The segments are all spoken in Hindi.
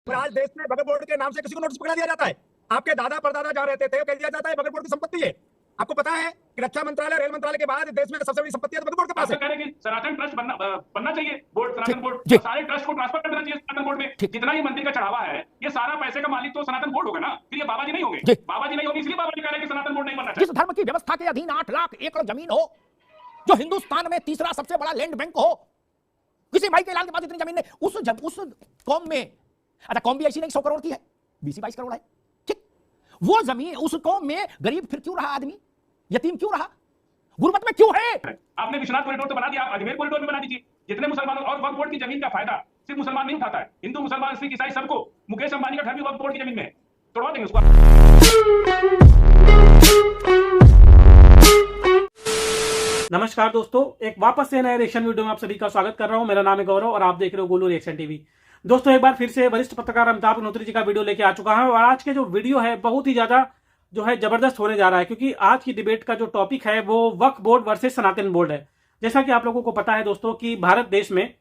और आज देश में वक्फ बोर्ड के नाम से किसी को नोटिस पकड़ा दिया जाता है। आपके दादा परदादा जहाँ रहते थे कह दिया जाता है वक्फ बोर्ड की संपत्ति है। आपको पता है कि रक्षा मंत्रालय रेल मंत्रालय के बाद देश में सबसे बड़ी संपत्ति है वक्फ बोर्ड के पास है। सनातन ट्रस्ट बनना चाहिए बोर्ड, सनातन बोर्ड सारे ट्रस्ट को ट्रांसफर कर देना चाहिए सनातन बोर्ड में। जितना ही मंदिर का चढ़ावा है ये सारा पैसे का मालिक तो सनातन बोर्ड होगा ना, फिर ये बाबा जी नहीं होंगे। बाबा जी नहीं होंगे इसलिए बाबा जी कह रहे हैं कि सनातन बोर्ड नहीं बनना चाहिए। जिस धर्म की व्यवस्था के अधीन 8 लाख एकड़ जमीन हो, जो हिंदुस्तान में तीसरा सबसे बड़ा लैंड बैंक हो, किसी भाई के लाल के पास इतनी जमीन नहीं, उस कौम में, अच्छा कौम भी ऐसी नहीं 100 करोड़ की है, 20-22 करोड़ है, ठीक, वो जमीन उस कौम में गरीब फिर क्यों रहा आदमी, यतीम क्यों रहा, गुर्बत में क्यों है? आपने विश्वनाथ कॉरिडोर तो बना दिया, आप अजमेर कॉरिडोर भी बना दीजिए। जितने मुसलमानों, और वक्फ बोर्ड की जमीन का फायदा सिर्फ मुसलमान नहीं उठाता है, हिंदू मुसलमान सिख ईसाई सबको। मुकेश अंबानी का घर भी वक्फ बोर्ड की जमीन में है, तोड़वा देंगे उसको। नमस्कार दोस्तों, एक वापस से नए रिएक्शन वीडियो में आप सभी का स्वागत कर रहा हूं। मेरा नाम है गौरव और आप देख रहे हो गोलू रिएक्शन टीवी। दोस्तों एक बार फिर से वरिष्ठ पत्रकार अमिताभ अग्निहोत्री जी का वीडियो लेके आ चुका है और आज के जो वीडियो है बहुत ही ज्यादा जो है जबरदस्त होने जा रहा है, क्योंकि आज की डिबेट का जो टॉपिक है वो वक्फ बोर्ड वर्सेस सनातन बोर्ड है। जैसा कि आप लोगों को पता है दोस्तों कि भारत देश में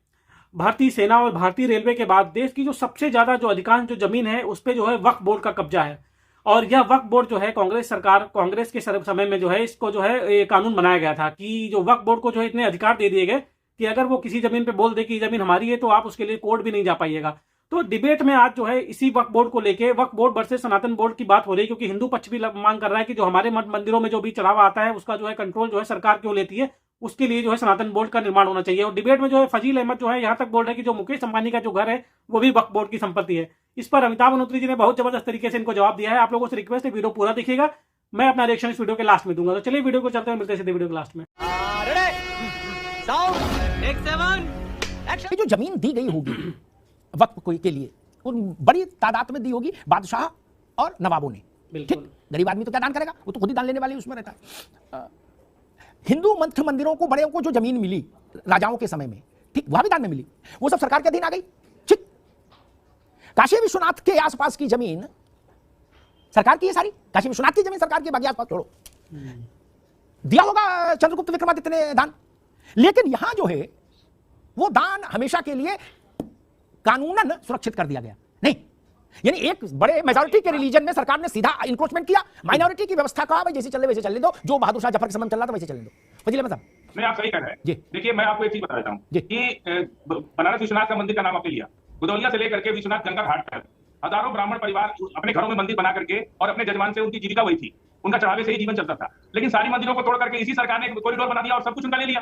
भारतीय सेना और भारतीय रेलवे के बाद देश की जो सबसे ज्यादा जो अधिकांश जो जमीन है उस पर जो है वक्फ बोर्ड का कब्जा है। और यह वक्फ बोर्ड जो है कांग्रेस सरकार, कांग्रेस के समय में जो है इसको जो है कानून बनाया गया था कि जो वक्फ बोर्ड को जो है इतने अधिकार दे दिए गए कि अगर वो किसी जमीन पे बोल दे कि जमीन हमारी है तो आप उसके लिए कोर्ट भी नहीं जा पाइएगा। तो डिबेट में आज जो है इसी वक्फ बोर्ड को लेके वक्फ बोर्ड वर्सेस सनातन बोर्ड की बात हो रही है, क्योंकि हिंदू पक्ष भी मांग कर रहा है कि जो हमारे मठ मंदिरों में जो भी चढ़ावा आता है उसका जो है कंट्रोल जो है सरकार क्यों लेती है, उसके लिए जो है सनातन बोर्ड का निर्माण होना चाहिए। और डिबेट में जो है फजील अहमद जो है यहाँ तक बोल रहे हैं कि जो मुकेश अंबानी का जो घर है वो भी वक्फ बोर्ड की संपत्ति है। इस पर अमिताभ अग्निहोत्री जी ने बहुत जबरदस्त तरीके से इनको जवाब दिया है। आप लोगों से रिक्वेस्ट है वीडियो पूरा देखिएगा, मैं अपना रिएक्शन इस वीडियो के लास्ट में दूंगा। तो चलिए वीडियो को चलते हैं, मिलते हैं सीधे वीडियो के लास्ट में। जो जमीन दी गई होगी वक्फ कोई के लिए उन बड़ी तादाद में दी होगी बादशाह और नवाबों ने, ठीक, गरीब आदमी तो क्या दान करेगा, वो तो खुद ही दान लेने वाले उसमें रहता है। हिंदू मठ मंदिरों को बड़े को जो जमीन मिली राजाओं के समय में, ठीक, वहां भी दान में मिली, वो सब सरकार के अधीन आ गई, ठीक। काशी विश्वनाथ के आसपास की जमीन सरकार की है सारी, काशी विश्वनाथ की जमीन सरकार की, बाकी आसपास छोड़ो, दिया होगा चंद्रगुप्त विक्रमादित्य ने दान। लेकिन यहां जो है वो दान हमेशा के लिए कानूनन सुरक्षित कर दिया गया नहीं, यानी एक बड़े मेजॉरिटी के रिलीजन में सरकार ने सीधा इंक्रोचमेंट किया, माइनॉरिटी की व्यवस्था का भाई जैसे चले वैसे चलने दो, जो बहादुर शाह जफर के समय चल रहा था वैसे चलने दो। फजील अहमद साहब, नहीं आप सही कह रहे हैं। देखिए मैं आपको एक चीज बता देता हूँ कि बनारस विश्वनाथ का मंदिर का नाम आपने लिया, गुदौलिया से लेकर के विश्वनाथ गंगा घाट तक हजारों ब्राह्मण परिवार अपने घरों में मंदिर बना करके और अपने जजमान से उनकी जीविका वही थी, उनका चढ़ावे से ही जीवन चलता था। लेकिन सारी मंदिरों को तोड़ करके इसी सरकार ने कॉरिडोर बना दिया और सब कुछ उनका ले लिया।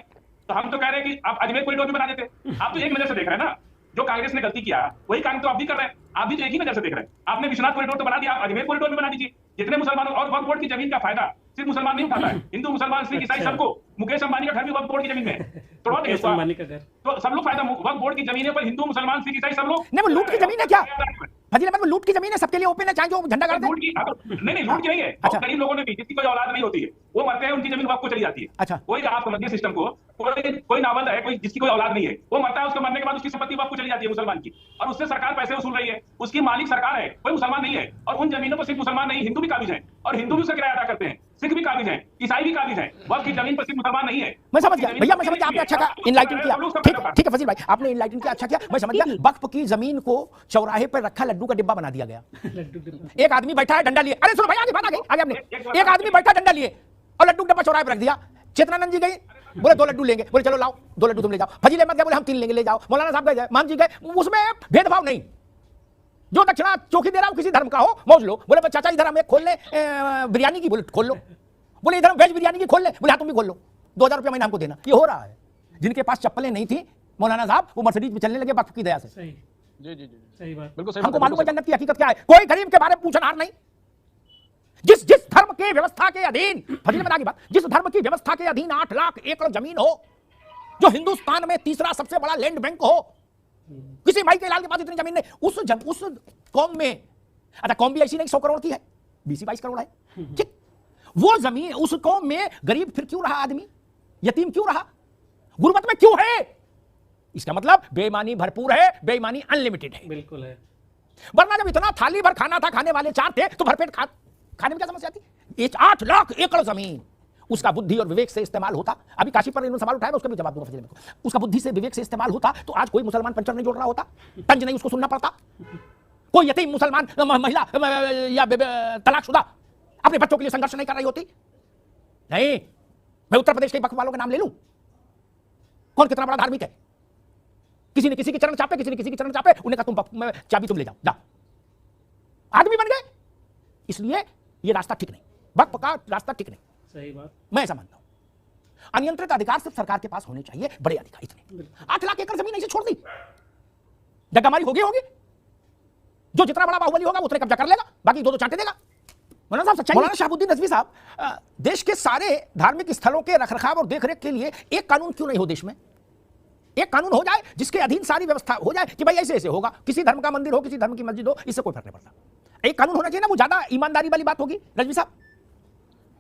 तो हम तो कह रहे हैं कि आप अजमेर कॉरिडोर भी बना देते। आप तो एक नजर से देख रहे हैं ना, जो कांग्रेस ने गलती किया वही काम तो आप भी कर रहे हैं, आप भी तो एक ही नजर से देख रहे हैं। आपने विश्वनाथ कॉरिडोर तो बना दिया, आप अजमेर कॉरिडोर भी बना दीजिए। जितने मुसलमानों, और वक्फ बोर्ड की जमीन का फायदा सिर्फ मुसलमान नहीं उठाता है, हिंदू मुसलमान सिख ईसाई सबको। मुकेश अंबानी का घर भी वक्फ बोर्ड की जमीन में है, तोड़वा देंगे उसको। तो सब लोग फायदा वक्फ बोर्ड की जमीन है, पर हिंदू मुसलमान सिख ईसाई सब लोग। नहीं वो लूट की जमीन है क्या? फजील अहमद, वो लूट की जमीन है, सबके लिए ओपन है, चाहे जो झंडा गाड़ दे। नहीं लूट की नहीं है। अच्छा, गरीब लोगों ने भी, जिसकी कोई औलाद नहीं होती है वो मरते हैं, उनकी जमीन वक्फ को चली जाती है। अच्छा, कोई आप समझिए सिस्टम को, कोई नावल है, कोई जिसकी कोई औलाद नहीं है वो मरता है, उसके मरने के बाद उसकी संपत्ति वक्फ को चली जाती है मुसलमान की, और उससे सरकार पैसे वसूल रही है, उसकी मालिक सरकार है, कोई मुसलमान नहीं है। और उन जमीनों पर सिर्फ मुसलमान नहीं, हिंदू भी काबिज हैं, और हिंदू भी उसका किराया अदा करते हैं, सिख भी काबिज हैं, ईसाई भी काबिज हैं। वक्फ की जमीन पर सिर्फ मुसलमान नहीं है। मैं समझ गया भैया, मैं समझ गया, आपने अच्छा कहा, इनलाइटन किया, ठीक है फजील भाई, आपने इनलाइटन किया, अच्छा किया, मैं समझ गया। वक्फ की जमीन को चौराहे पर रखा लड्डू का डिब्बा बना दिया गया। एक आदमी बैठा है डंडा लिए, अरे सुनो भाई आगे बात आगे आपने, एक आदमी बैठा डंडा लिए और लड्डू डब्बा चौराहे पर रख दिया। चेतनानंद जी गए, बोले 2 लड्डू लेंगे, बोले चलो लाओ 2 लड्डू तुम ले जाओ। फजील अहमद गए, बोले हम 3 लेंगे, ले जाओ। मौलाना साहब गए, मान जी गए, उसमें भेदभाव नहीं, जो दक्षिणा चौकी दे रहा हो किसी धर्म का हो मौज लो। बोले चाचा इधर हम एक खोल ले बिरयानी की, बोले खोल लो। बोले इधर हम वेज बिरयानी की खोल ले, बोले हाँ तुम भी खोल लो, 2000 रुपया महीना हमको देना। ये हो रहा है। जिनके पास चप्पलें नहीं थी मौलाना साहब, वो मर्सिडीज में चलने लगे वक्फ की दया से। जी सही बात, बिल्कुल सही। हमको मालूम है जन्नत की हकीकत क्या है, कोई गरीब के बारे में पूछनहार नहीं। जिस धर्म के व्यवस्था के अधीन, फजील में आगे बात, जिस धर्म की व्यवस्था के अधीन 8 लाख एकड़ जमीन हो, जो हिंदुस्तान में तीसरा सबसे बड़ा लैंड बैंक हो, किसी भाई के लाल के पास इतनी जमीन नहीं, उस कौम में, अच्छा कौम भी ऐसी नहीं 100 करोड़ की है, 20-22 करोड़ है, ठीक, वो जमीन उस कौम में गरीब फिर क्यों रहा आदमी, यतीम क्यों रहा, गुर्बत में क्यों है? इसका मतलब बेईमानी भरपूर है, बेईमानी अनलिमिटेड है। बिल्कुल है। वरना जब इतना थाली भर खाना था, खाने वाले 4 थे, तो भरपेट खाने में क्या समस्या थी? 8 लाख एकड़ जमीन, उसका बुद्धि और विवेक से इस्तेमाल होता। अभी काशी पर इन्होंने सवाल उठाया, मैं उसका भी जवाब दूंगा फजील को। उसका बुद्धि से विवेक से इस्तेमाल होता तो आज कोई मुसलमान पंचर नहीं जोड़ रहा होता, तंज नहीं उसको सुनना पड़ता, कोई यतीम मुसलमान महिला या तलाकशुदा अपने बच्चों के लिए संघर्ष नहीं कर रही होती? नहीं। मैं उत्तर प्रदेश के वक्फ वालों के नाम ले लूं, कौन कितना बड़ा धार्मिक है? किसी ने किसी के चरण चापे, किसी ने किसी के चरण चापे, उन्हें कहा तुम चाबी तुम ले जाओ, जाओ, आदमी बन गए। इसलिए ये रास्ता ठीक नहीं, वक्फ का रास्ता ठीक नहीं। सही बात, मैं ऐसा मानता हूं। अनियंत्रित अधिकार सिर्फ सरकार के पास होने चाहिए, बड़े अधिकार इतने। 8 लाख एकड़ जमीन ऐसे छोड़ दी, जगहमारी होगी, जो जितना बड़ा बाहुबली होगा उतने कब्जा कर लेगा, बाकी दो चांटे देगा। मौलाना साहब सच्चाई। मौलाना शहाबुद्दीन नदवी साहब, देश के सारे धार्मिक स्थलों के रखरखाव और देखरेख के लिए एक कानून क्यों नहीं हो देश में? एक कानून हो जाए जिसके अधीन सारी व्यवस्था हो जाए कि भाई ऐसे ऐसे होगा, किसी धर्म का मंदिर हो, किसी धर्म की मस्जिद हो, इससे कोई फर्क नहीं पड़ता। एक कानून होना चाहिए ना, वो ज्यादा ईमानदारी वाली बात होगी। रजवी साहब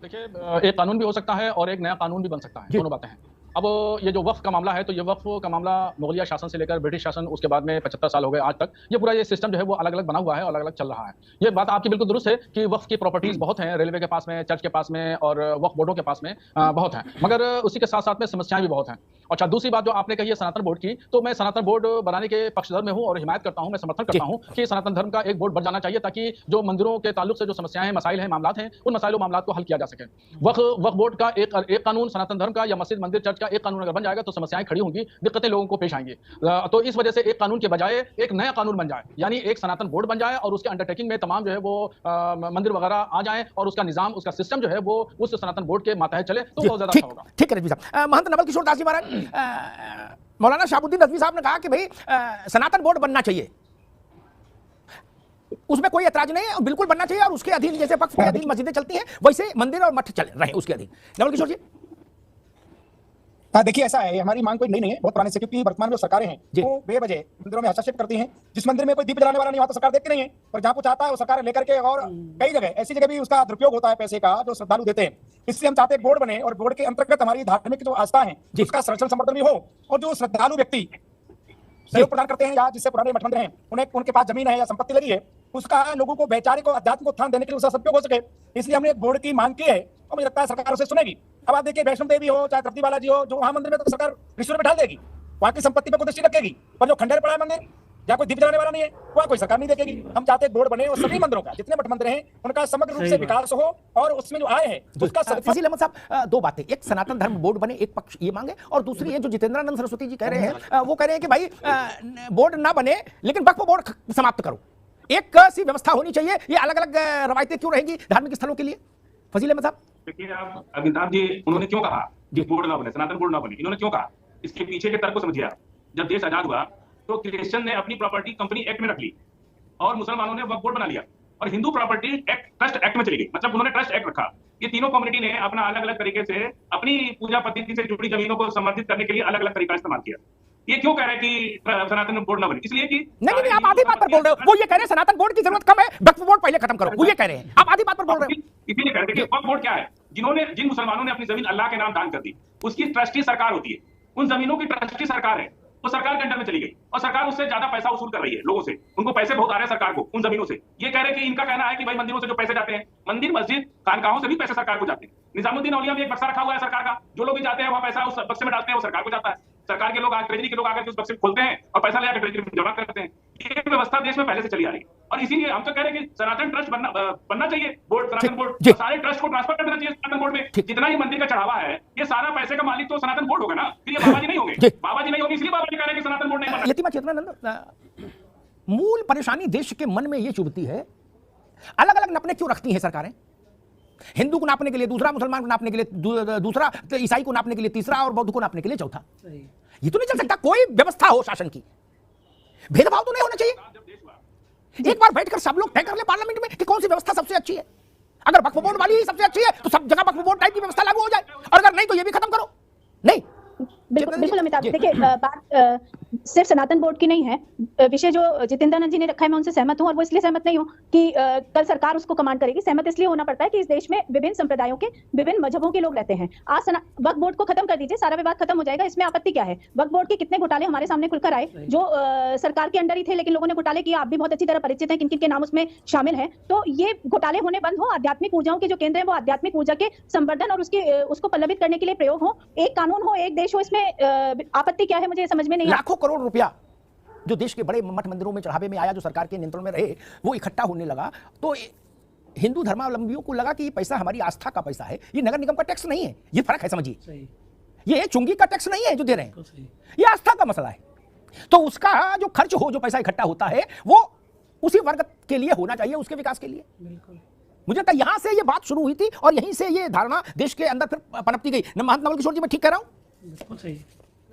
देखिए, एक कानून भी हो सकता है और एक नया कानून भी बन सकता है, दोनों बातें हैं। अब ये जो वक्फ का मामला है, तो ये वक्फ का मामला मुगलिया शासन से लेकर ब्रिटिश शासन, उसके बाद में 75 साल हो गए आज तक, ये पूरा ये सिस्टम जो है वो अलग अलग बना हुआ है और अलग अलग चल रहा है। ये बात आपकी बिल्कुल दुरुस्त है कि वक्फ की प्रॉपर्टीज बहुत हैं, रेलवे के पास में, चर्च के पास में और वक्फ बोर्डों के पास में बहुत हैं, मगर उसी के साथ साथ में समस्याएं भी बहुत हैं। अच्छा, दूसरी बात जो आपने कही है सनातन बोर्ड की, तो मैं सनातन बोर्ड बनाने के पक्षधर में हूँ और हिमायत करता हूँ, मैं समर्थन करता हूँ कि सनातन धर्म का एक बोर्ड बन जाना चाहिए, ताकि जो मंदिरों के ताल्लुक से जो समस्याएं, मसाइल हैं, मामलात हैं, उन मसाइलों मामलात को हल किया जा सके। वक्फ बोर्ड का एक कानून, सनातन धर्म का या मस्जिद मंदिर चर्च का एक कानून अगर बन जाएगा तो समस्याएं खड़ी होंगी, दिक्कतें लोगों को पेश आएंगी। तो इस वजह से एक कानून के बजाय एक नया कानून बन जाए, यानी एक सनातन बोर्ड बन जाए और उसके अंडरटेकिंग में तमाम जो है वो मंदिर वगैरह आ जाए और उसका निजाम, उसका सिस्टम जो है वो उस सनातन बोर्ड के मातहत चले, तो बहुत ज्यादा अच्छा होगा। ठीक है रजवी साहब। महंत नवल किशोर दास जी महाराज, मौलाना शहाबुद्दीन नदवी साहब ने कहा कि भाई सनातन बोर्ड बनना चाहिए, उसमें कोई ऐतराज नहीं है, बिल्कुल बनना चाहिए, और उसके अधीन जैसे वक्फ के अधीन मस्जिदें चलती हैं वैसे मंदिर और मठ चल रहे उसके अधीन। नवल किशोर जी। देखिए, ऐसा है, हमारी मांग कोई नई नहीं है, बहुत पुराने से, क्योंकि वर्तमान में जो सरकारें हैं वो बेवजह मंदिरों में हस्तक्षेप करती हैं। जिस मंदिर में कोई दीप जलाने वाला नहीं वहां तो सरकार देखती नहीं है, और जहां कुछ आता है वो सरकार लेकर के, और कई जगह ऐसी जगह भी उसका दुरुपयोग होता है पैसे का, जो श्रद्धालु देते हैं। इसलिए हम चाहते हैं बोर्ड बने और बोर्ड के अंतर्गत हमारी धार्मिक जो आस्था है उसका संरक्षण समर्थन भी हो, और जो श्रद्धालु व्यक्ति सहयोग प्रदान करते हैं या जिससे पुराने मठ मंदिर हैं उन्हें, उनके पास जमीन है या संपत्ति लगी है, उसका लोगों को वैचारिक को अध्यात्म को स्थान देने के लिए उसका सदुपयोग हो सके, इसलिए हमने एक बोर्ड की मांग की है, और मुझे लगता है सरकार उसे सुनेगी। अब आप देखिए, वैष्णो देवी हो चाहे तिरुपति बालाजी हो, जो वहां मंदिर में तो सरकार रिश्वत बैठा देगी, वहां की संपत्ति पर कोई दृष्टि रखेगी, पर जो खंडेर पड़ा है मंदिर या कोई दीप जलाने वाला नहीं है वहां कोई सरकार नहीं देखेगी। हम चाहते हैं बोर्ड बने और सभी मंदिरों का, जितने मठ मंदिर हैं उनका समग्र रूप से विकास हो, और उसमें जो आय है उसका फजील अहमद साहब, दो बातें, एक सनातन धर्म बोर्ड बने, एक पक्ष ये मांगे, और दूसरी है जो जितेंद्रानंद सरस्वती जी कह रहे हैं, वो कह रहे हैं कि भाई बोर्ड ना बने लेकिन वक्फ बोर्ड समाप्त करो, एक सी व्यवस्था होनी चाहिए। ये अलग अलग रवायतें क्यों रहेंगी धार्मिक स्थलों के लिए? फजील अहमद साहब। देखिए, आप अमिताभ जी, उन्होंने क्यों कहा कि बोर्ड ना बने, सनातन बोर्ड ना बने, इन्होंने क्यों कहा? इसके पीछे के तर्क को समझिए आप। जब देश आजाद हुआ तो क्रिश्चियन ने अपनी प्रॉपर्टी कंपनी एक्ट में रख ली और मुसलमानों ने वक्फ बोर्ड बना लिया, और Hindu property act trust act में चली गई, मतलब उन्होंने ट्रस्ट एक्ट रखा। ये तीनों कम्युनिटी ने अपना अलग अलग तरीके से अपनी पूजा पद्धति से जुड़ी जमीनों को संवर्धित करने के लिए अलग अलग तरीका इस्तेमाल किया। ये क्यों कह रहे हैं कि सनातन बोर्ड ना बने? इसलिए कि नहीं, आप आधी बात पर बोल रहे हो। वो ये कह रहे हैं सनातन बोर्ड की जरूरत कम है, वक्फ बोर्ड पहले खत्म करो, वो ये कह रहे हैं, आप आधी बात पर बोल रहे हो। इसीलिए कहते हैं कि वक्फ बोर्ड क्या है? जिन मुसलमानों ने अपनी जमीन अल्लाह के नाम दान कर दी, उसकी ट्रस्टी सरकार होती है, उन जमीनों की ट्रस्टी सरकार है, वो सरकार के अंडर में चली गई, और सरकार उससे ज्यादा पैसा वसूल कर रही है लोगों से, उनको पैसे बहुत आ रहे हैं सरकार को उन जमीनों से। ये कह रहे हैं कि इनका कहना है कि भाई मंदिरों से जो पैसे जाते हैं, मंदिर मस्जिद खानकाहों से भी पैसे सरकार को जाते हैं। निजामुद्दीन औलिया में एक बक्सा रखा हुआ है सरकार का, जो लोग भी जाते हैं वहां पैसा उस बक्से में डालते हैं, वो सरकार को जाता है। सरकार के लोग, ट्रेजरी के लोग आकर उस बक्से खोलते हैं और पैसा ले आकर ट्रेजरी में जमा करते हैं। ये व्यवस्था देश में पहले से चली आ रही है, और इसीलिए हम तो कह रहे हैं कि सनातन ट्रस्ट बनना चाहिए, बोर्ड सनातन बोर्ड, सारे ट्रस्ट को ट्रांसफर कर देना चाहिए सनातन बोर्ड में। जितना ही मंदिर का चढ़ावा है, ये सारा पैसे का मालिक तो सनातन बोर्ड होगा ना, फिर ये बाबा जी नहीं होंगे। बाबा जी नहीं होंगे, इसलिए बाबा जी कह रहे हैं कि सनातन बोर्ड नहीं बनना। यतिमा चेतनानंद, मूल परेशानी देश के मन में ये चुभती है, अलग अलग नपने क्यों रखती हैं सरकारें? हिंदू को नापने के लिए दूसरा, मुसलमान को नापने के लिए दूसरा, ईसाई को नापने के लिए तीसरा, और बौद्ध को नापने के लिए चौथा। ये तो नहीं चल सकता। कोई व्यवस्था हो शासन की, भेदभाव तो नहीं होना चाहिए। एक बार बैठकर सब लोग तय कर ले पार्लियामेंट में कि कौन सी व्यवस्था सबसे अच्छी है। अगर वक्फ बोर्ड वाली ही सबसे अच्छी है तो सब जगह वक्फ बोर्ड टाइप की व्यवस्था लागू हो जाए, और अगर नहीं तो ये भी खत्म करो। नहीं, बिल्कुल अमिताभ, देखिए बात सिर्फ सनातन बोर्ड की नहीं है, विषय जो जितेंद्रानंद जी ने रखा है मैं उनसे सहमत हूं, और वो इसलिए सहमत नहीं हूं कि कल सरकार उसको कमांड करेगी। सहमत इसलिए होना पड़ता है कि इस देश में विभिन्न संप्रदायों के, विभिन्न मजहबों के लोग रहते हैं। आज वक्फ बोर्ड को खत्म कर दीजिए, सारा विवाद खत्म हो जाएगा, इसमें आपत्ति क्या है? वक्फ बोर्ड के कितने घोटाले हमारे सामने खुलकर आए, जो सरकार के अंडर ही थे लेकिन लोगों ने घोटाले किए। आप भी बहुत अच्छी तरह परिचित हैं किन किन के नाम उसमें शामिल है। तो ये घोटाले होने बंद हो, आध्यात्मिक ऊर्जाओं के जो केंद्र है वो आध्यात्मिक ऊर्जा के संवर्धन और उसको पल्लवित करने के लिए प्रयोग हो, एक कानून हो, एक देश हो, इसमें आपत्ति क्या है? मुझे समझ में नहीं। लाखों करोड़ रुपया जो देश के बड़े मठ मंदिरों में चढ़ावे में आया, जो सरकार के नियंत्रण में रहे, वो इकट्ठा होने लगा, तो हिंदू धर्मावलंबियों को लगा कि ये पैसा हमारी आस्था का पैसा है, ये नगर निगम का टैक्स नहीं है। ये फर्क है, समझिए, ये चुंगी का टैक्स नहीं है जो दे रहे हैं, ये आस्था का मसला है। तो उसका जो खर्च हो, जो पैसा इकट्ठा होता है, वो उसी वर्ग के लिए होना चाहिए, उसके विकास के लिए। मुझे लगता है यहां से ये बात शुरू हुई थी और यहीं से ये धारणा देश के अंदर फिर पनपती गई। महंत नवल किशोर जी, मैं ठीक कह रहा हूं? बिल्कुल सही।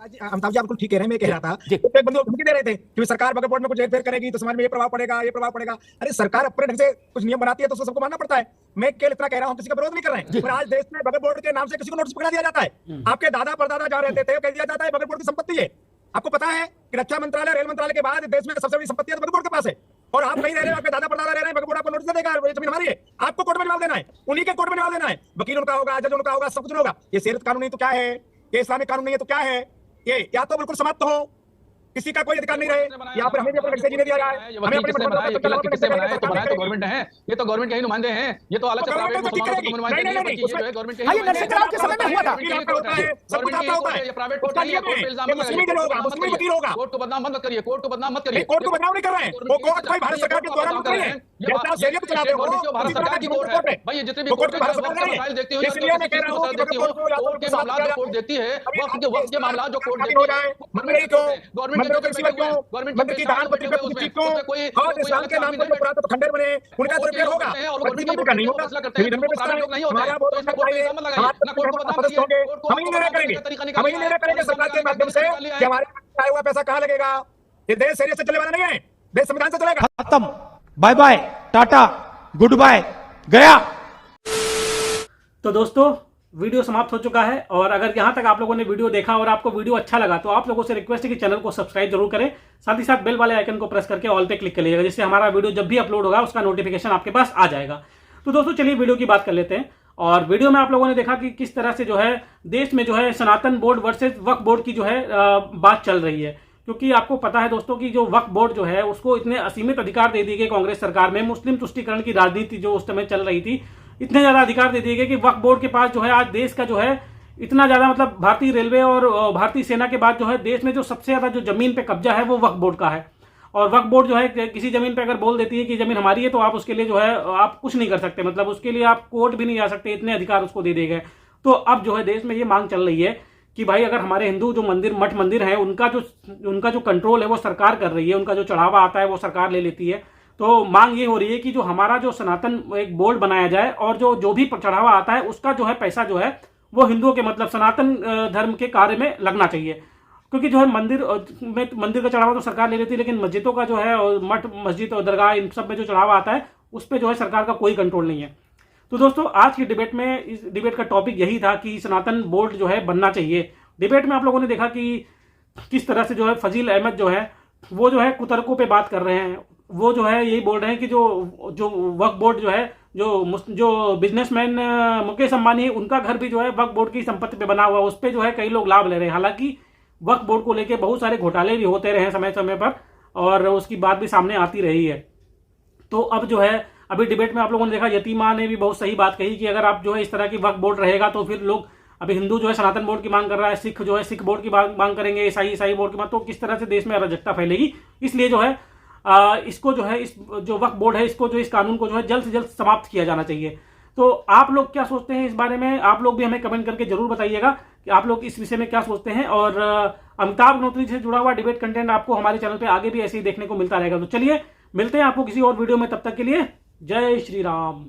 अमिताभ जी आप बिल्कुल ठीक कह रहे हैं। मैं कह रहा था एक बंदे को धमकी दे रहे थे कि सरकार वक्फ बोर्ड में कुछ हेरफेर करेगी तो समाज में ये प्रभाव पड़ेगा, ये प्रभाव पड़ेगा। अरे सरकार अपने ढंग से कुछ नियम बनाती है तो उसको सबको मानना पड़ता है। मैं केवल इतना कह रहा हूं, किसी का विरोध नहीं कर रहे हैं, पर आज देश में वक्फ बोर्ड के नाम से किसी को नोटिस पकड़ा दिया जाता है। आपके दादा परदादा जहां रहते थे कह दिया जाता है वक्फ बोर्ड की संपत्ति है। आपको पता है कि रक्षा मंत्रालय, रेल मंत्रालय के बाद देश में सबसे बड़ी संपत्ति वक्फ बोर्ड के पास है, और आप नहीं रह रहे हो, आपके दादा परदादा रह रहे हैं, वक्फ बोर्ड आपको नोटिस देगा, ये जमीन हमारी है, आपको कोर्ट में जवाब देना है, उन्हीं के कोर्ट में जवाब देना है। वकील उनका होगा, जज उनका होगा, सब कुछ होगा। ये शरीयत कानून नहीं तो क्या है, ये इस्लामिक कानून नहीं है तो क्या है, ये या तो बिल्कुल समाप्त हो, किसी का कोई अधिकार नहीं रहे, यहाँ पर हमें भी अपने जीने दिया जाए। हमें अपने बनाए तो गवर्नमेंट है, ये तो गवर्नमेंट के ही नुमाइंदे हैं, ये तो अलग से प्राइवेट मुसलमानों के नुमाइंदे नहीं है, गवर्नमेंट के ये नरसिंह राव के समय में हुआ था। ये प्राइवेट कोर्ट नहीं है, कोर्ट पे इल्जाम लगाइए, कोर्ट को बदनाम मत करिए, कोर्ट को बदनाम मत करिए। कोर्ट को बदनाम नहीं कर रहे हैं, वो कोर्ट भाई भारत सरकार के द्वारा कर रहे हैं, भारत सरकार की कोर्ट है भाई। ये जितने भी कोर्ट के मसाइल देखती हो, इसलिए मैं कह रहा हूं कि कोर्ट के मामला जो कोर्ट देती है, वक्त के मामला जो कोर्ट देती है, गवर्नमेंट मंदिर की दान पट्टी पे कुछ को और इस्लाम के नाम पर जो पुरातन खंडर बने उनका दुरुपयोग होगा, और गवर्नमेंट का नहीं होगा। हमारा बहुत अच्छा चाहिए, हमारा कोर्ट को बदनाम होंगे, हम ही निर्णय करेंगे, हम ही निर्णय करेंगे सरकार के माध्यम से कि हमारे आया हुआ पैसा कहाँ लगेगा। ये देश शरीयत से चलने वाला नहीं है, देश संविधान से चलेगा। खत्म, bye bye, tata, goodbye, गया। तो दोस्तों वीडियो समाप्त हो चुका है, और अगर यहां तक आप लोगों ने वीडियो देखा और आपको वीडियो अच्छा लगा तो आप लोगों से रिक्वेस्ट है कि चैनल को सब्सक्राइब जरूर करें, साथ ही साथ बेल वाले आइकन को प्रेस करके ऑल पे क्लिक कर लीजिएगा, जिससे हमारा वीडियो जब भी अपलोड होगा उसका नोटिफिकेशन आपके पास आ जाएगा। तो दोस्तों चलिए वीडियो की बात कर लेते हैं। और वीडियो में आप लोगों ने देखा कि किस तरह से जो है देश में जो है सनातन बोर्ड वर्सेज वक्फ बोर्ड की जो है बात चल रही है, क्योंकि आपको पता है दोस्तों कि जो वक्फ बोर्ड जो है उसको इतने असीमित अधिकार दे दिए गए कांग्रेस सरकार में, मुस्लिम तुष्टीकरण की राजनीति जो उस समय चल रही थी, इतने ज्यादा अधिकार दे दिए गए कि वक्फ बोर्ड के पास जो है आज देश का जो है इतना ज्यादा, मतलब भारतीय रेलवे और भारतीय सेना के बाद जो है देश में जो सबसे ज्यादा जो जमीन पे कब्जा है वो वक्फ बोर्ड का है। और वक्फ बोर्ड जो है किसी जमीन पे अगर बोल देती है कि जमीन हमारी है तो आप उसके लिए जो है आप कुछ नहीं कर सकते, मतलब उसके लिए आप कोर्ट भी नहीं जा सकते, इतने अधिकार उसको दे दिए गए। तो अब जो है देश में ये मांग चल रही है कि भाई अगर हमारे हिंदू जो मंदिर मठ मंदिर है उनका जो कंट्रोल है वो सरकार कर रही है, उनका जो चढ़ावा आता है वो सरकार ले लेती है, तो मांग ये हो रही है कि जो हमारा जो सनातन एक बोर्ड बनाया जाए और जो भी चढ़ावा आता है उसका जो है पैसा जो है वो हिंदुओं के, मतलब सनातन धर्म के कार्य में लगना चाहिए। क्योंकि जो है मंदिर का चढ़ावा तो सरकार ले लेती है, लेकिन मस्जिदों का जो है मठ मस्जिद और दरगाह इन सब में जो चढ़ावा आता है उस पर जो है सरकार का कोई कंट्रोल नहीं है। तो दोस्तों आज की डिबेट में, इस डिबेट का टॉपिक यही था कि सनातन बोर्ड जो है बनना चाहिए। डिबेट में आप लोगों ने देखा कि किस तरह से जो है फजील अहमद जो है वो जो है कुतर्कों पे बात कर रहे हैं, वो जो है यही बोल रहे हैं कि जो वक्फ बोर्ड जो है जो बिजनेसमैन मुकेश अंबानी है उनका घर भी जो है वक्फ बोर्ड की संपत्ति पे बना हुआ है, उस पर जो है कई लोग लाभ ले रहे हैं। हालांकि वक्फ बोर्ड को लेकर बहुत सारे घोटाले भी होते रहे समय समय पर और उसकी बात भी सामने आती रही है। तो अब जो है अभी डिबेट में आप लोगों ने देखा यतीमा ने भी बहुत सही बात कही कि अगर आप जो है इस तरह की वक्फ बोर्ड रहेगा तो फिर लोग, अभी हिंदू जो है सनातन बोर्ड की मांग कर रहा है, सिख जो है सिख बोर्ड की मांग करेंगे, ईसाई बोर्ड की मांग, तो किस तरह से देश में अराजकता फैलेगी। इसलिए जो है इसको जो है इस जो वक्फ बोर्ड है इसको जो इस कानून को जो है जल्द से जल्द समाप्त किया जाना चाहिए। तो आप लोग क्या सोचते हैं इस बारे में, आप लोग भी हमें कमेंट करके जरूर बताइएगा कि आप लोग इस विषय में क्या सोचते हैं। और अमिताभ अग्निहोत्री से जुड़ा हुआ डिबेट कंटेंट आपको हमारे चैनल पे आगे भी ऐसे ही देखने को मिलता रहेगा। तो चलिए मिलते हैं आपको किसी और वीडियो में, तब तक के लिए जय श्री राम।